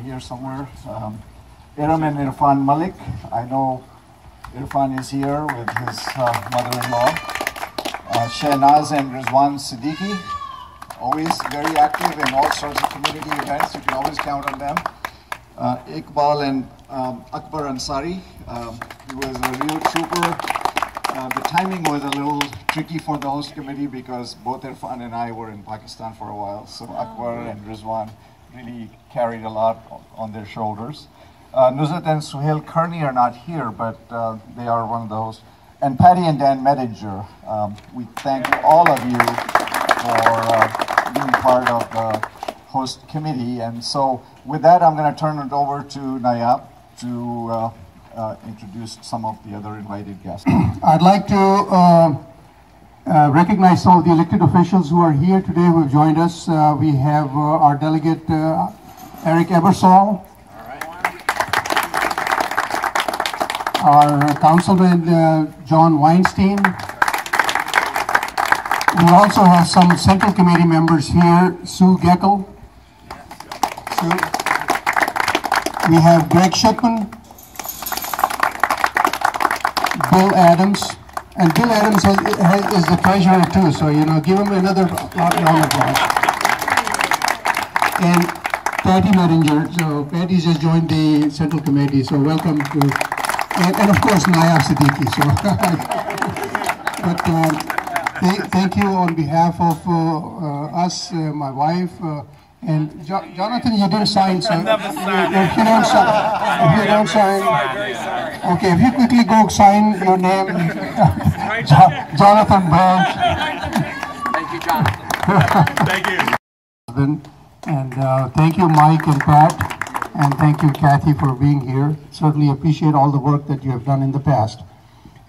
here somewhere. Iram and Irfan Malik. I know Irfan is here with his mother-in-law. Shehnaz and Rizwan Siddiqui, always very active in all sorts of community events. You can always count on them. Iqbal and Akbar Ansari, he was a real trooper. The timing was a little tricky for the host committee because both Irfan and I were in Pakistan for a while, so Akbar and Rizwan really carried a lot on their shoulders. Nuzhat and Suhail Kearney are not here, but they are one of those. And Patty and Dan Medinger, we thank all of you for being part of the host committee. And so with that, I'm going to turn it over to Nayab to introduce some of the other invited guests. I'd like to recognize some of the elected officials who are here today who have joined us. We have our delegate, Eric Ebersol. Our councilman, John Weinstein. We also have some Central Committee members here, Sue Geckel. Sue. We have Greg Schickman, Bill Adams, and Bill Adams is the treasurer too, so give him another round of applause. And Patty Medinger, so Patty's just joined the Central Committee, so welcome to. And of course, Nayab Siddiqui. So, but thank you on behalf of us, my wife, and Jonathan. You didn't sign, so if you don't sign, okay. If you quickly go sign your name, Jonathan Branch. Thank you, Jonathan. Thank you. And thank you, Mike and Pat. And thank you, Kathy, for being here. Certainly appreciate all the work that you have done in the past.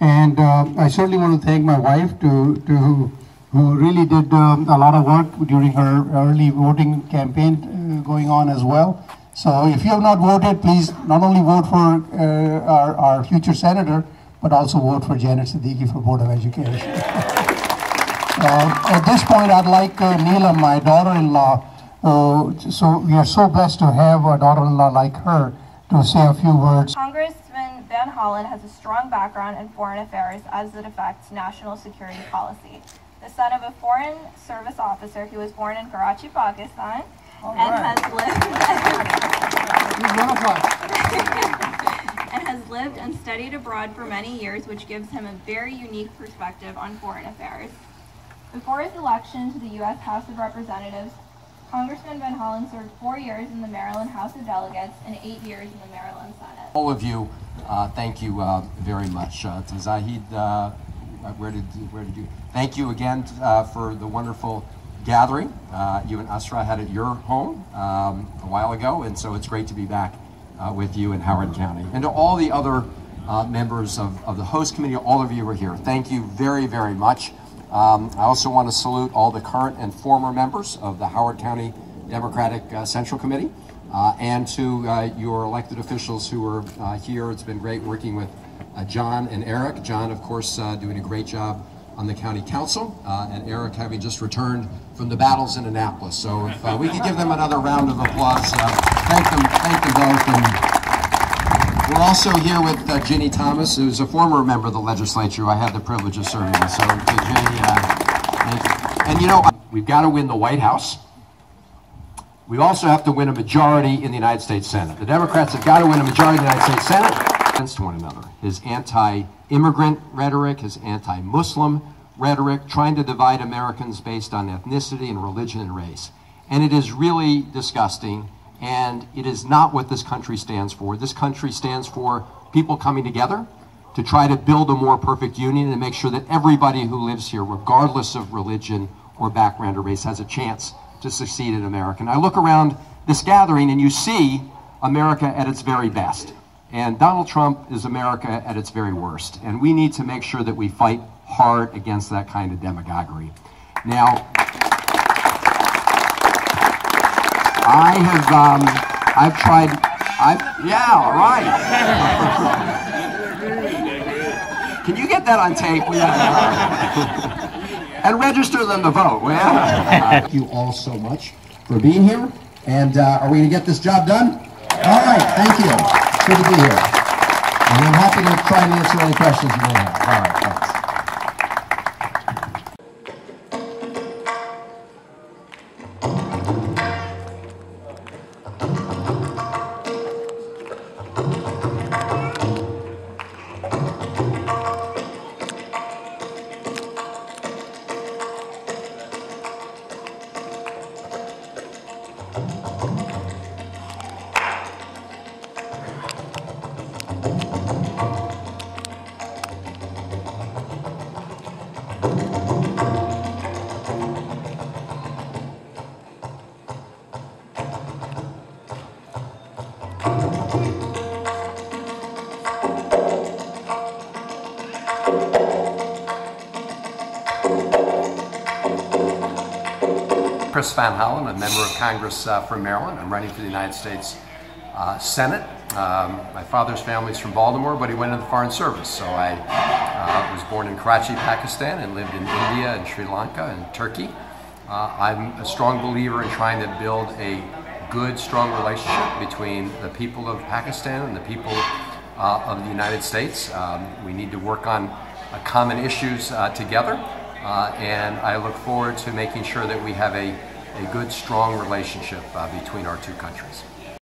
And I certainly want to thank my wife, who really did a lot of work during her early voting campaign going on as well. So if you have not voted, please not only vote for our future senator, but also vote for Janet Siddiqui for Board of Education. At this point, I'd like Neelam, my daughter-in-law, so we are so blessed to have a daughter-in-law like her to say a few words. Congressman Van Hollen has a strong background in foreign affairs as it affects national security policy. The son of a foreign service officer, he was born in Karachi, Pakistan, has lived and studied abroad for many years, which gives him a very unique perspective on foreign affairs. Before his election to the U.S. House of Representatives, Congressman Van Hollen served 4 years in the Maryland House of Delegates and 8 years in the Maryland Senate. All of you, thank you very much. To Zahid, where did you? Thank you again for the wonderful gathering you and Asra had at your home a while ago, and so it's great to be back with you in Howard County. And to all the other members of the host committee, all of you who are here, thank you very, very much. I also want to salute all the current and former members of the Howard County Democratic Central Committee and to your elected officials who are here. It's been great working with John and Eric. John, of course, doing a great job on the County Council, and Eric having just returned from the battles in Annapolis. So if we could give them another round of applause, thank them both. And we're also here with Ginny Thomas, who's a former member of the legislature I had the privilege of serving with. So, Ginny, thank you. And we've got to win the White House. We also have to win a majority in the United States Senate. The Democrats have got to win a majority in the United States Senate against one another. His anti-immigrant rhetoric, his anti-Muslim rhetoric, trying to divide Americans based on ethnicity and religion and race. And it is really disgusting. And it is not what this country stands for. This country stands for people coming together to try to build a more perfect union and make sure that everybody who lives here, regardless of religion or background or race, has a chance to succeed in America. And I look around this gathering and you see America at its very best. And Donald Trump is America at its very worst. And we need to make sure that we fight hard against that kind of demagoguery. Now, yeah, right. Can you get that on tape? And register them to vote. Thank you all so much for being here. And are we going to get this job done? All right, thank you. Good to be here. And I'm happy to try and answer any questions you may have. All right, thanks. Chris Van Hollen, a member of Congress from Maryland. I'm running for the United States Senate. My father's family is from Baltimore, but he went into the Foreign Service. So I was born in Karachi, Pakistan, and lived in India and Sri Lanka and Turkey. I'm a strong believer in trying to build a good, strong relationship between the people of Pakistan and the people of the United States. We need to work on common issues together. And I look forward to making sure that we have a good, strong relationship between our two countries.